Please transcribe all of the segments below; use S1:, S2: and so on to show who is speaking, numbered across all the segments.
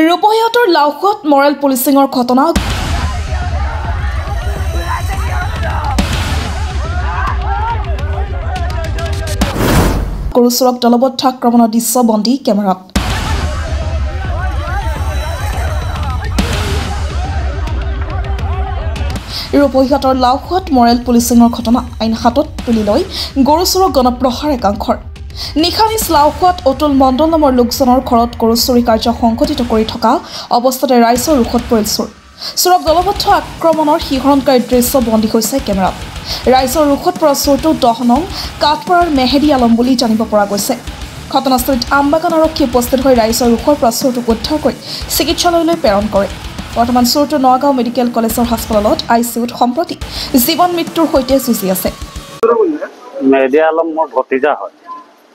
S1: ৰূপহীহঁতৰ লাওখোৱাত Morrell পুলিচিঙৰ ঘটনা গৰু চোৰক দলবদ্ধ আক্ৰমণৰ দৃশ্য বন্দী কেমেৰাত ৰূপহীহঁতৰ লাওখোৱাত মৰেল পুলিচিঙৰ ঘটনা আইন হাতত তুলি লৈ গৰু চোৰক গণপ্ৰহাৰ একাংশৰ নিশানিচ লাওখোৱাত অতুল মণ্ডল নামৰ লোকজনৰ ঘৰত গৰু চুৰি কাৰ্য সংঘটিত কৰি থকা অৱস্থাতে ৰাইজৰ ৰোষত পৰিল চোৰ চোৰক দলবদ্ধ আক্ৰমণৰ শিহৰণকাৰী দৃশ্য বন্দী হৈছে কেমেৰাত ৰাইজৰ ৰোষত পৰা চোৰটো 10 নং কাঠপাৰাৰ মেহেদি আলম বুলি জানিব পৰা গৈছে ঘটনাস্থলীত আমবাগান আৰক্ষী উপস্থিত হৈ ৰাইজৰ ৰোষৰ পৰা চোৰটোক উদ্ধাৰ কৰি চিকিৎসালয়লৈ প্ৰেৰণ কৰে বৰ্তমান চোৰটো নগাঁও মেডিকেল কলেজৰ হাস্পতালত আইচিইউত সম্প্ৰতি জীৱন মৃত্যুৰ সৈতে যুঁজি আছে
S2: মেহেদি আলম মোৰ ভতিজা হয়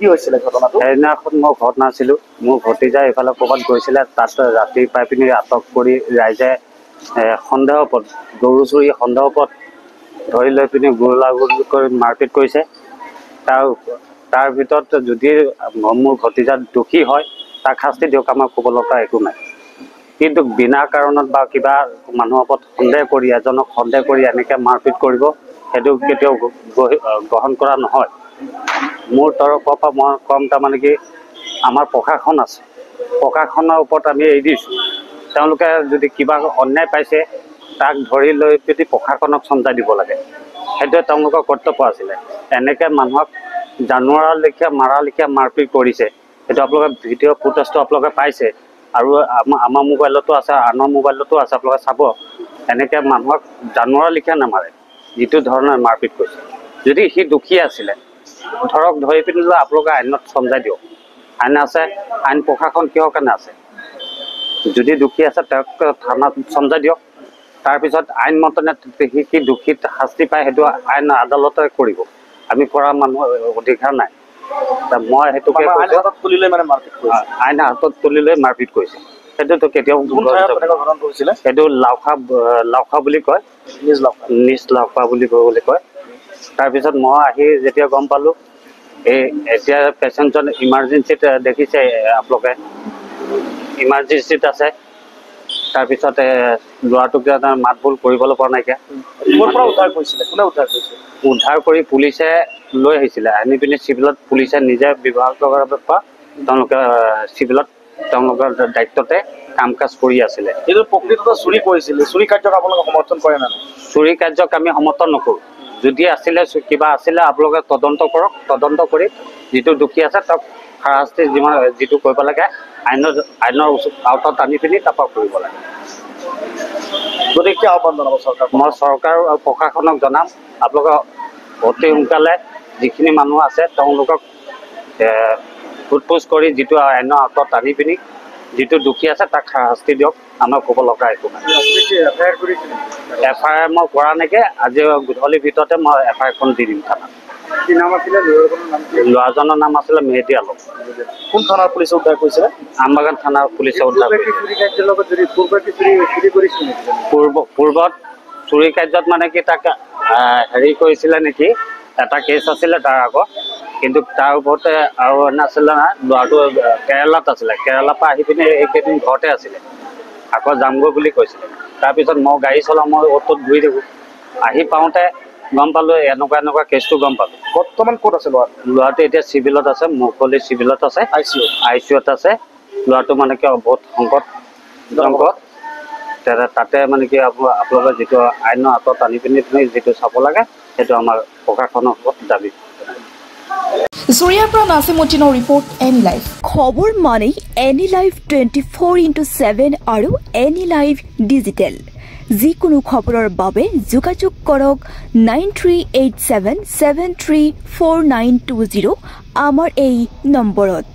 S3: কি হৈছিল ঘটনাটো
S2: সেইদিনাখন মই ঘৰত নাছিলোঁ মোৰ ভতিজা এইফালে ক'ৰবাত গৈছিলে তাত ৰাতি পাই পিনি আটক কৰি ৰাইজে সন্দেহৰ ওপৰত গৰু চুৰি সন্দেহৰ ওপৰত ধৰি লৈ পিনি গুৰুলাগুৰি কৰি মাৰপিট কৰিছে তাৰ ভিতৰত যদি মোৰ ভতিজা দোষী হয় তাক শাস্তি দিয়ক আমাৰ ক'ব লগা একো নাই কিন্তু বিনা কাৰণত বা কিবা মানুহৰ ওপৰত সন্দেহ কৰি এজনক সন্দেহ কৰি এনেকৈ মাৰপিট কৰিব সেইটো কেতিয়াও গ্ৰহণ কৰা নহয় মোৰ তৰফৰ পৰা মই কম তাৰমানে কি আমাৰ প্ৰশাসন আছে প্ৰশাসনৰ ওপৰত আমি এৰি দিছোঁ তেওঁলোকে যদি কিবা অন্যায় পাইছে তাক ধৰি লৈ পিনি প্ৰশাসনক চমজাই দিব লাগে সেইটোৱে তেওঁলোকৰ কৰ্তব্য আছিলে এনেকৈ মানুহক জানুৱাৰৰ লেখীয়া মাৰাৰ লেখীয়া মাৰপিট কৰিছে সেইটো আপোনালোকে ভিডিঅ' ফুটেজটো আপোনালোকে পাইছে আৰু আমাৰ মোবাইলতো আছে আনৰ মোবাইলতো আছে আপোনালোকে চাব এনেকৈ মানুহক জানুৱাৰৰ লেখীয়া নামাৰে যিটো ধৰণৰ মাৰপিট কৰিছে যদি সি দুখী আছিলে ধৰক ধৰি পিনি লৈ আপোনালোকে আইনত চমজাই দিয়ক আইন আছে আইন প্ৰশাসন কিহৰ কাৰণে আছে যদি দুখী আছে তেওঁক থানাত চমজাই দিয়ক তাৰপিছত আইন মতনে সি দুখীত শাস্তি পায় সেইটো আইন আদালতে কৰিব আমি কৰা মানুহৰ অধিকাৰ নাই মই সেইটোকে আইন হাতত তুলি লৈ মাৰপিট কৰিছে সেইটোতো কেতিয়াও সেইটো লাওখা বুলি কয় নিজ লাওখা বুলি কয় তাৰপিছত মই আহি যেতিয়া গম পালোঁ এতিয়া পেচেণ্টজন ইমাৰ্জেঞ্চিত দেখিছে আপোনালোকে ইমাৰ্জেঞ্চিত আছে তাৰপিছতে ল'ৰাটোক মাত বোল কৰিবলৈ পৰা নাইকিয়া উদ্ধাৰ কৰি পুলিচে লৈ আহিছিলে আনি পিনি চিভিলত পুলিচে নিজে ব্যৱহাৰ কৰাৰ পৰা তেওঁলোকে চিভিলত তেওঁলোকৰ দায়িত্বতে কাম কাজ কৰি আছিলে
S3: এইটো প্ৰকৃততে চুৰি কৰিছিলে চুৰি কাৰ্যক আপোনালোকে সমৰ্থন কৰে নে
S2: চুৰি কাৰ্যক আমি সমৰ্থন নকৰোঁ যদি আছিলে কিবা আছিলে আপোনালোকে তদন্ত কৰক তদন্ত কৰি যিটো দুখী আছে তাক শাস্তি যিটো কৰিব লাগে আইনৰ আওতাত আনি পিনি তাৰপৰা কৰিব লাগে
S3: গতিকে আহ্বান জনাব চৰকাৰ
S2: মই চৰকাৰ আৰু প্ৰশাসনক জনাম আপোনালোকে অতি সোনকালে যিখিনি মানুহ আছে তেওঁলোকক সোধ-পোছ কৰি যিটো আইনৰ আওতাত আনি পিনি যিটো দুখী আছে তাক শাস্তি দিয়ক আমাৰ ক'ব লগা একো নাই এফআইআৰ মই কৰা নেকি আজি গধূলিৰ ভিতৰতে মই এফআইআৰখন দি দিম থানাত
S3: কি নাম আছিলে
S2: ল'ৰাজনৰ নাম আছিলে মেহেদি আলম
S3: কোন থানাৰ পুলিচে উদ্ধাৰ কৰিছিলে
S2: আমবাগান থানাৰ পুলিচে উদ্ধাৰ পূৰ্বত চুৰি কাৰ্যত মানে কি তাক হেৰি কৰিছিলে নেকি এটা কেছ আছিলে তাৰ আগত কিন্তু তাৰ ওপৰতে আৰু নাছিলে না ল'ৰাটো কেৰেলাত আছিলে কেৰেলাৰ পৰা আহি পিনে এইকেইদিন ঘৰতে আছিলে আকৌ যামগৈ বুলি কৈছিলে তাৰপিছত মই গাড়ী চলাওঁ মই অ'টোত ঘূৰি থাকোঁ আহি পাওঁতে গম পালোঁ এনেকুৱা কেছটো গম পালোঁ
S3: বৰ্তমান ক'ত আছে
S2: ল'ৰাটো এতিয়া চিভিলত আছে মুকলি চিভিলত আছে আই চি ইউত আছে ল'ৰাটো মানে কি বহুত সংকট তাতে মানে কি আপোনালোকে যিটো আইনৰ হাতত আনি পিনি যিটো চাব লাগে সেইটো আমাৰ প্ৰশাসনৰ ওপৰত দাবী
S1: জুৰিয়াৰ পৰা নাছিমুদ্দিনৰ ৰিপৰ্ট এনি লাইভ
S4: খবৰ মানে এনি লাইভ 24/7 আৰু এনি লাইভ ডিজিটেল যিকোনো খবৰৰ বাবে যোগাযোগ কৰক 9387734920 আমাৰ এই নম্বৰত।